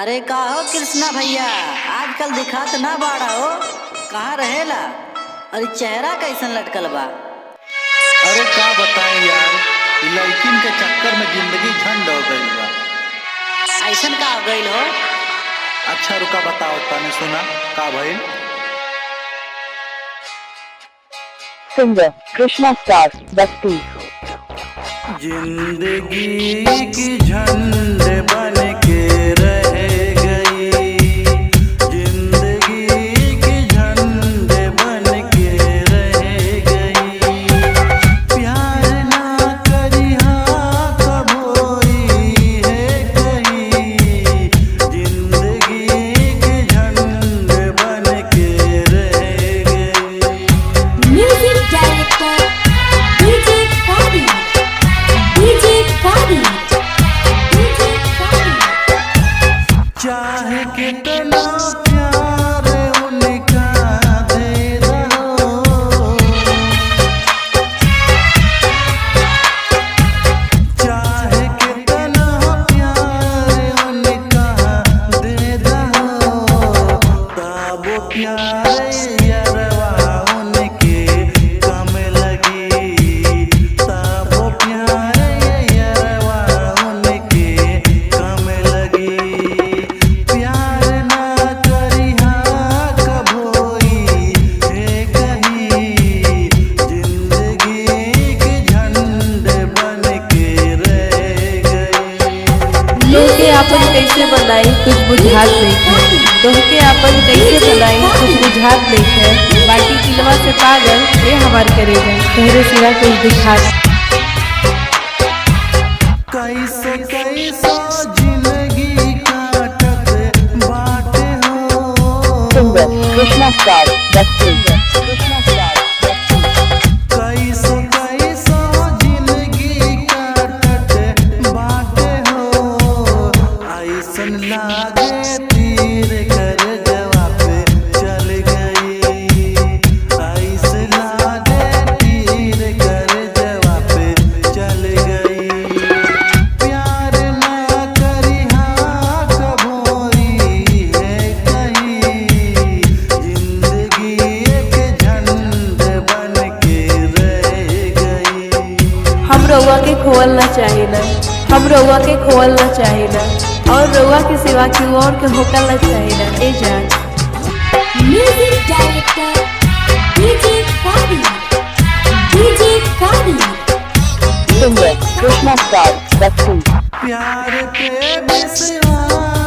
अरे का हो कृष्णा भैया, आजकल दिखात ना बाड़ा हो, कहाँ रहेला? अरे चेहरा कैसन लटकल बा? अरे का बताएं यार, इ लड़किन के चक्कर में जिंदगी झंड हो गई बा। ऐसन का हो गइल हो? अच्छा रुका बताओ, तने सुना का भइल? Singer Krishna Star Basti. जिंदगी की झंड बन के रह गई, जिंदगी की झंड बन के रह गई। प्यार ना करिहा कब होई है कहीं, जिंदगी की झंड बन के रह गई। Music Director DJ Kadi. DJ Kadi. DJ Kadi. चाहे कितना प्यार उनका दे दो, चाहे कितना प्यार उनका दे दो, तब वो प्यार यारवा उनके कम लगी, तब वो प्यार यारवा उनके कम लगी। प्यार ना करिहा कब होई है कहीं, जिंदगी की झंड बन के रह गई। तोहके आपन कैसे बनाई कुछ बुझात नइखे, तोहके आपन कैसे बनाई कुछ बुझात नइखे। बाटी किलवा से पागल ये हमार करेगा, तोहरे सिवा कुछ दिखात। कैसे कैसा जिंदगी काटत बाटे हो, Singer Krishna Star Basti. Krishna Star Basti. कैसे कैसा जिंदगी काटत बाटे हो। ऐसन लागे तीर कर जवा पे चल गई, ऐसे लागे तीर कर जवा पे चल गई। प्यार ना करिहा कब होई है कहीं, जिंदगी एक झंड बन के रह गई। हम रउआ के खोलना चाहिए, हम रउआ के खोलना चाहिए, और रउआ के सिवा केहू और के होकलना चाहिए। ए जान Music Director DJ Kadi. DJ Kadi. Singer Krishna Star Basti. प्यार पे विश्वास